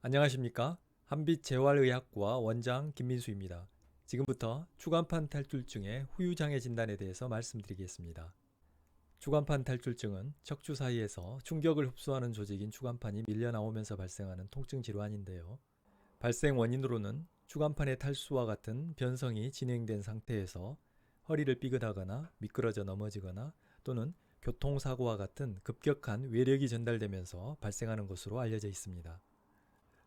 안녕하십니까? 한빛재활의학과 원장 김민수입니다. 지금부터 추간판 탈출증의 후유장애 진단에 대해서 말씀드리겠습니다. 추간판 탈출증은 척추 사이에서 충격을 흡수하는 조직인 추간판이 밀려나오면서 발생하는 통증 질환인데요. 발생 원인으로는 추간판의 탈수와 같은 변성이 진행된 상태에서 허리를 삐끗하거나 미끄러져 넘어지거나 또는 교통사고와 같은 급격한 외력이 전달되면서 발생하는 것으로 알려져 있습니다.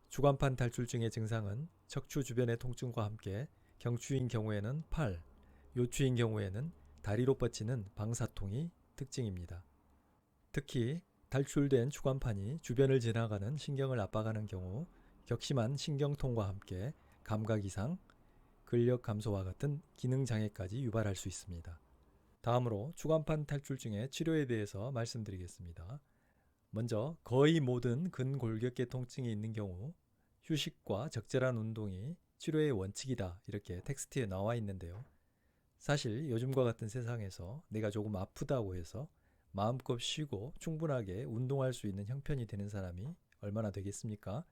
추간판 탈출증의 증상은 척추 주변의 통증과 함께 경추인 경우에는 팔, 요추인 경우에는 다리로 뻗치는 방사통이 특징입니다. 특히 탈출된 추간판이 주변을 지나가는 신경을 압박하는 경우 격심한 신경통과 함께 감각 이상, 근력 감소와 같은 기능 장애까지 유발할 수 있습니다. 다음으로 추간판 탈출증의 치료에 대해서 말씀드리겠습니다. 먼저 거의 모든 근골격계 통증이 있는 경우 휴식과 적절한 운동이 치료의 원칙이다 이렇게 텍스트에 나와 있는데요. 사실 요즘과 같은 세상에서 내가 조금 아프다고 해서 마음껏 쉬고 충분하게 운동할 수 있는 형편이 되는 사람이 얼마나 되겠습니까?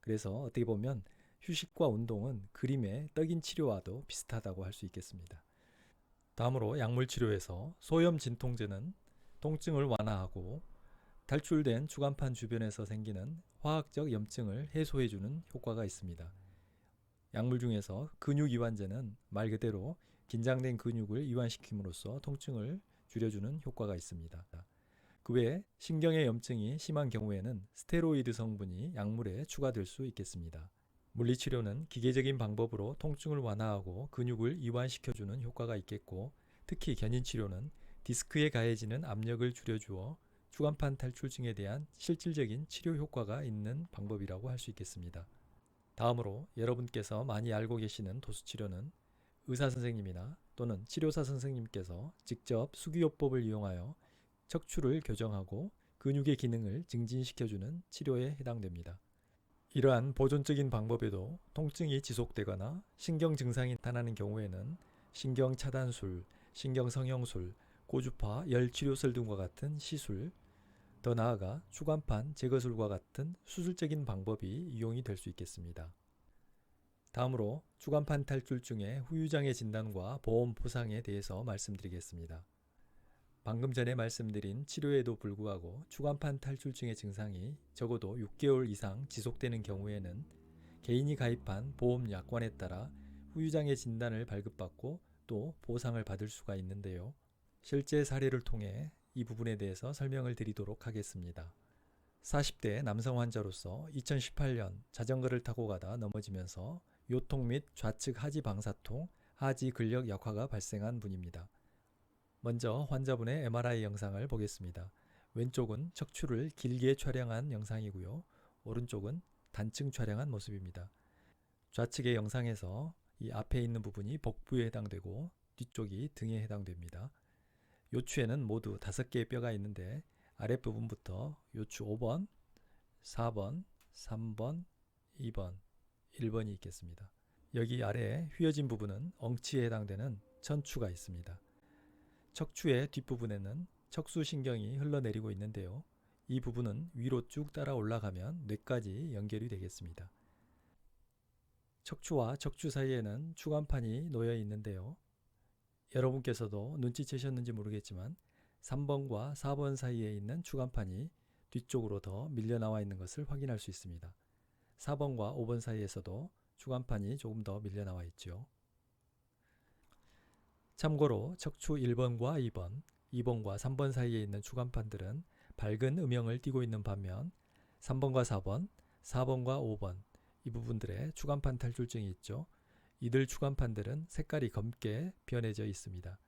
그래서 어떻게 보면 휴식과 운동은 그림의 떡인 치료와도 비슷하다고 할 수 있겠습니다. 다음으로 약물치료에서 소염 진통제는 통증을 완화하고 탈출된 추간판 주변에서 생기는 화학적 염증을 해소해주는 효과가 있습니다. 약물 중에서 근육이완제는 말 그대로 긴장된 근육을 이완시킴으로써 통증을 줄여주는 효과가 있습니다. 그 외에 신경의 염증이 심한 경우에는 스테로이드 성분이 약물에 추가될 수 있겠습니다. 물리치료는 기계적인 방법으로 통증을 완화하고 근육을 이완시켜주는 효과가 있겠고, 특히 견인치료는 디스크에 가해지는 압력을 줄여주어 추간판 탈출증에 대한 실질적인 치료 효과가 있는 방법이라고 할 수 있겠습니다. 다음으로 여러분께서 많이 알고 계시는 도수치료는 의사선생님이나 또는 치료사 선생님께서 직접 수기요법을 이용하여 척추를 교정하고 근육의 기능을 증진시켜주는 치료에 해당됩니다. 이러한 보존적인 방법에도 통증이 지속되거나 신경 증상이 나타나는 경우에는 신경차단술, 신경성형술, 고주파 열치료술 등과 같은 시술, 더 나아가 추간판 제거술과 같은 수술적인 방법이 이용이 될 수 있겠습니다. 다음으로 추간판 탈출증의 후유장애 진단과 보험 보상에 대해서 말씀드리겠습니다. 방금 전에 말씀드린 치료에도 불구하고 추간판 탈출증의 증상이 적어도 6개월 이상 지속되는 경우에는 개인이 가입한 보험 약관에 따라 후유장애 진단을 발급받고 또 보상을 받을 수가 있는데요. 실제 사례를 통해 이 부분에 대해서 설명을 드리도록 하겠습니다. 40대 남성 환자로서 2018년 자전거를 타고 가다 넘어지면서 요통 및 좌측 하지 방사통, 하지 근력 약화가 발생한 분입니다. 먼저 환자분의 MRI 영상을 보겠습니다. 왼쪽은 척추를 길게 촬영한 영상이고요. 오른쪽은 단층 촬영한 모습입니다. 좌측의 영상에서 이 앞에 있는 부분이 복부에 해당되고 뒤쪽이 등에 해당됩니다. 요추에는 모두 5개의 뼈가 있는데 아랫부분부터 요추 5번, 4번, 3번, 2번, 1번이 있겠습니다. 여기 아래에 휘어진 부분은 엉치에 해당되는 천추가 있습니다. 척추의 뒷부분에는 척수신경이 흘러내리고 있는데요. 이 부분은 위로 쭉 따라 올라가면 뇌까지 연결이 되겠습니다. 척추와 척추 사이에는 추간판이 놓여 있는데요. 여러분께서도 눈치채셨는지 모르겠지만 3번과 4번 사이에 있는 추간판이 뒤쪽으로 더 밀려 나와 있는 것을 확인할 수 있습니다. 4번과 5번 사이에서도 추간판이 조금 더 밀려 나와 있죠. 참고로 척추 1번과 2번, 2번과 3번 사이에 있는 추간판들은 밝은 음영을 띠고 있는 반면 3번과 4번, 4번과 5번 이 부분들의 추간판 탈출증이 있죠. 이들 추간판들은 색깔이 검게 변해져 있습니다.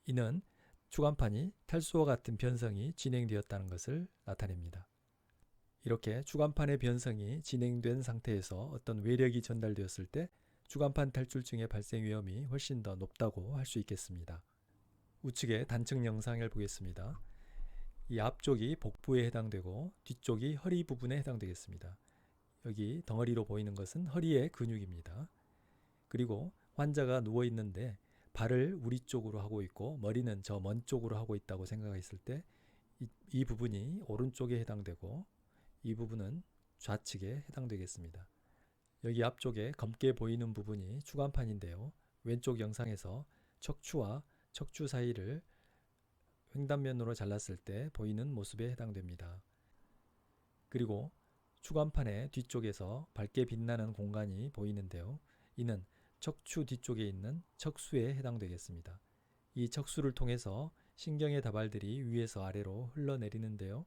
이는 추간판이 탈수와 같은 변성이 진행되었다는 것을 나타냅니다. 이렇게 추간판의 변성이 진행된 상태에서 어떤 외력이 전달되었을 때 추간판 탈출증의 발생 위험이 훨씬 더 높다고 할 수 있겠습니다. 우측의 단층 영상을 보겠습니다. 이 앞쪽이 복부에 해당되고 뒤쪽이 허리 부분에 해당되겠습니다. 여기 덩어리로 보이는 것은 허리의 근육입니다. 그리고 환자가 누워 있는데 발을 우리 쪽으로 하고 있고 머리는 저 먼 쪽으로 하고 있다고 생각했을 때 이 부분이 오른쪽에 해당되고 이 부분은 좌측에 해당되겠습니다. 여기 앞쪽에 검게 보이는 부분이 추간판인데요. 왼쪽 영상에서 척추와 척추 사이를 횡단면으로 잘랐을 때 보이는 모습에 해당됩니다. 그리고 추간판의 뒤쪽에서 밝게 빛나는 공간이 보이는데요. 이는 척추 뒤쪽에 있는 척수에 해당되겠습니다. 이 척수를 통해서 신경의 다발들이 위에서 아래로 흘러내리는데요.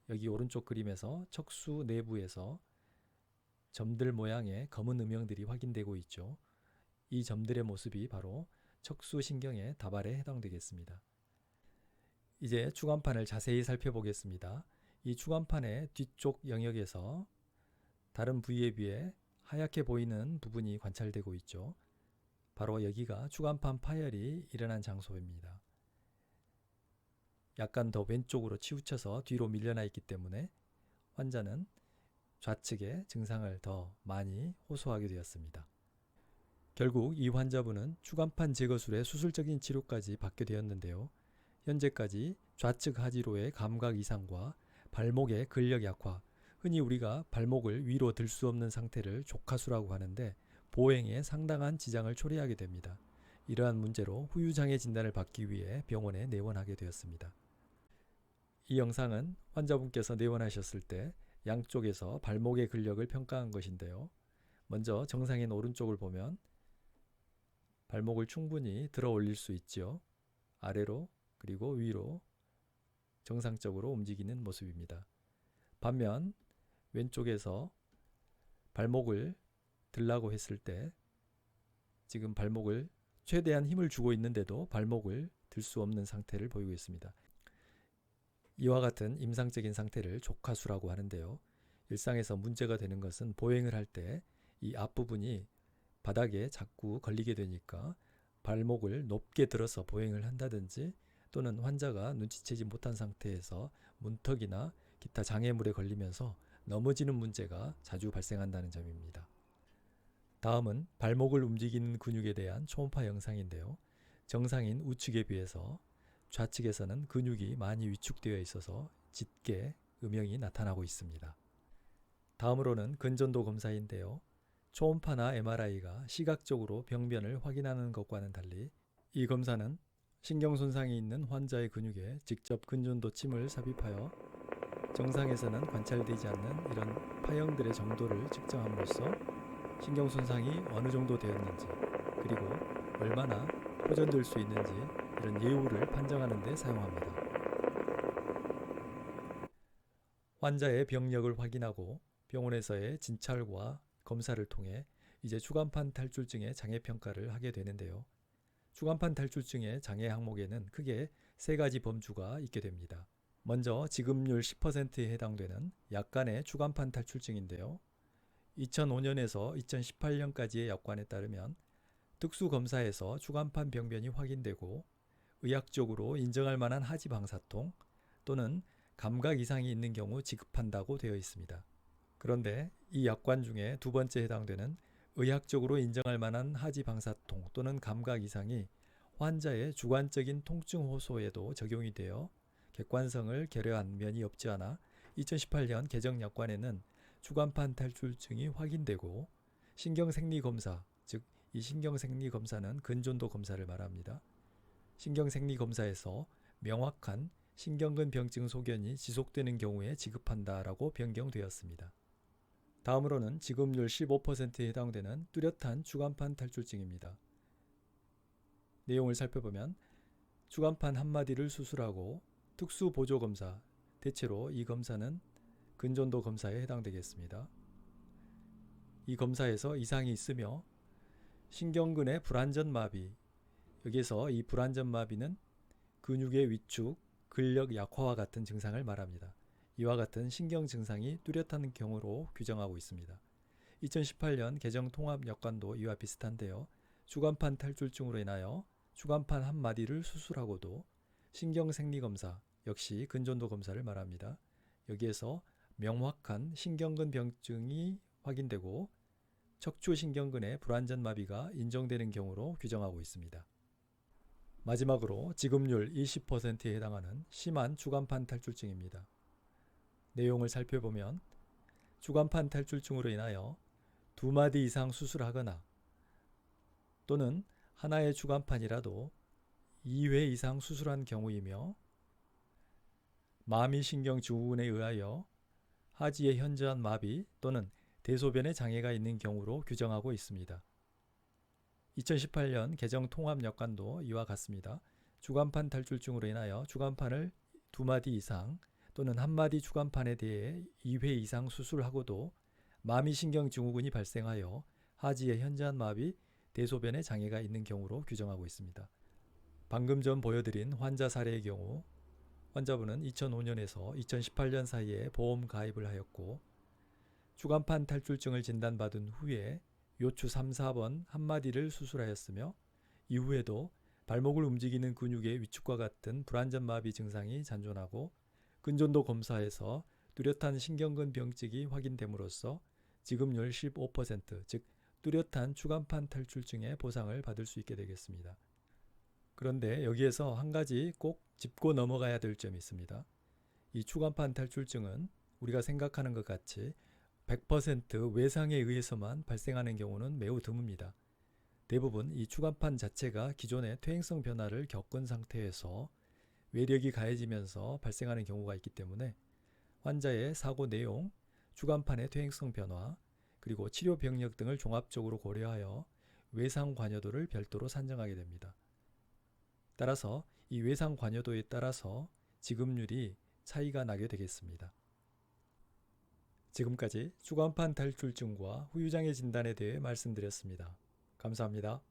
여기 오른쪽 그림에서 척수 내부에서 점들 모양의 검은 음영들이 확인되고 있죠. 이 점들의 모습이 바로 척수신경의 다발에 해당되겠습니다. 이제 추간판을 자세히 살펴보겠습니다. 이 추간판의 뒤쪽 영역에서 다른 부위에 비해 하얗게 보이는 부분이 관찰되고 있죠. 바로 여기가 추간판 파열이 일어난 장소입니다. 약간 더 왼쪽으로 치우쳐서 뒤로 밀려나 있기 때문에 환자는 좌측의 증상을 더 많이 호소하게 되었습니다. 결국 이 환자분은 추간판 제거술의 수술적인 치료까지 받게 되었는데요. 현재까지 좌측 하지로의 감각 이상과 발목의 근력 약화, 흔히 우리가 발목을 위로 들 수 없는 상태를 족하수라고 하는데 보행에 상당한 지장을 초래하게 됩니다. 이러한 문제로 후유장애 진단을 받기 위해 병원에 내원하게 되었습니다. 이 영상은 환자분께서 내원하셨을 때 양쪽에서 발목의 근력을 평가한 것인데요. 먼저 정상인 오른쪽을 보면 발목을 충분히 들어 올릴 수 있죠. 아래로 그리고 위로 정상적으로 움직이는 모습입니다. 반면 왼쪽에서 발목을 들라고 했을 때 지금 발목을 최대한 힘을 주고 있는데도 발목을 들 수 없는 상태를 보이고 있습니다. 이와 같은 임상적인 상태를 족하수라고 하는데요. 일상에서 문제가 되는 것은 보행을 할 때 이 앞부분이 바닥에 자꾸 걸리게 되니까 발목을 높게 들어서 보행을 한다든지 또는 환자가 눈치채지 못한 상태에서 문턱이나 기타 장애물에 걸리면서 넘어지는 문제가 자주 발생한다는 점입니다. 다음은 발목을 움직이는 근육에 대한 초음파 영상인데요. 정상인 우측에 비해서 좌측에서는 근육이 많이 위축되어 있어서 짙게 음영이 나타나고 있습니다. 다음으로는 근전도 검사인데요. 초음파나 MRI가 시각적으로 병변을 확인하는 것과는 달리 이 검사는 신경손상이 있는 환자의 근육에 직접 근전도 침을 삽입하여 정상에서는 관찰되지 않는 이런 파형들의 정도를 측정함으로써 신경손상이 어느 정도 되었는지 그리고 얼마나 호전될 수 있는지 이런 예후를 판정하는 데 사용합니다. 환자의 병력을 확인하고 병원에서의 진찰과 검사를 통해 이제 추간판 탈출증의 장애평가를 하게 되는데요. 추간판 탈출증의 장애 항목에는 크게 세 가지 범주가 있게 됩니다. 먼저 지급률 10%에 해당되는 약간의 추간판 탈출증인데요. 2005년에서 2018년까지의 약관에 따르면 특수검사에서 추간판 병변이 확인되고 의학적으로 인정할 만한 하지 방사통 또는 감각 이상이 있는 경우 지급한다고 되어 있습니다. 그런데 이 약관 중에 두 번째 해당되는 의학적으로 인정할 만한 하지 방사통 또는 감각 이상이 환자의 주관적인 통증 호소에도 적용이 되어 객관성을 결여한 면이 없지 않아 2018년 개정 약관에는 추간판 탈출증이 확인되고 신경생리검사, 즉 이 신경생리검사는 근전도 검사를 말합니다. 신경생리검사에서 명확한 신경근 병증 소견이 지속되는 경우에 지급한다라고 변경되었습니다. 다음으로는 지급률 15%에 해당되는 뚜렷한 추간판 탈출증입니다. 내용을 살펴보면 추간판 한마디를 수술하고 특수보조검사, 대체로 이 검사는 근전도 검사에 해당되겠습니다. 이 검사에서 이상이 있으며 신경근의 불안전마비, 여기서 이 불안전마비는 근육의 위축, 근력 약화와 같은 증상을 말합니다. 이와 같은 신경 증상이 뚜렷한 경우로 규정하고 있습니다. 2018년 개정 통합약관도 이와 비슷한데요. 추간판 탈출증으로 인하여 추간판 한마디를 수술하고도 신경생리검사, 역시 근전도 검사를 말합니다. 여기에서 명확한 신경근 병증이 확인되고 척추신경근의 불안전마비가 인정되는 경우로 규정하고 있습니다. 마지막으로 지급률 20%에 해당하는 심한 추간판 탈출증입니다. 내용을 살펴보면 추간판 탈출증으로 인하여 2마디 이상 수술하거나 또는 하나의 추간판이라도 2회 이상 수술한 경우이며 마미신경 증후군에 의하여 하지의 현저한 마비 또는 대소변의 장애가 있는 경우로 규정하고 있습니다. 2018년 개정 통합약관도 이와 같습니다. 추간판 탈출증으로 인하여 추간판을 2마디 이상 또는 1마디 추간판에 대해 2회 이상 수술하고도 마미신경 증후군이 발생하여 하지의 현저한 마비, 대소변의 장애가 있는 경우로 규정하고 있습니다. 방금 전 보여드린 환자 사례의 경우 환자분은 2005년에서 2018년 사이에 보험 가입을 하였고 추간판 탈출증을 진단받은 후에 요추 3, 4번 1마디를 수술하였으며 이후에도 발목을 움직이는 근육의 위축과 같은 불완전 마비 증상이 잔존하고 근전도 검사에서 뚜렷한 신경근 병증이 확인됨으로써 지급률 15%, 즉 뚜렷한 추간판 탈출증의 보상을 받을 수 있게 되겠습니다. 그런데 여기에서 한 가지 꼭 짚고 넘어가야 될 점이 있습니다. 이 추간판 탈출증은 우리가 생각하는 것 같이 100% 외상에 의해서만 발생하는 경우는 매우 드뭅니다. 대부분 이 추간판 자체가 기존의 퇴행성 변화를 겪은 상태에서 외력이 가해지면서 발생하는 경우가 있기 때문에 환자의 사고 내용, 추간판의 퇴행성 변화, 그리고 치료 병력 등을 종합적으로 고려하여 외상 관여도를 별도로 산정하게 됩니다. 따라서 이 외상 관여도에 따라서 지급률이 차이가 나게 되겠습니다. 지금까지 추간판 탈출증과 후유장애 진단에 대해 말씀드렸습니다. 감사합니다.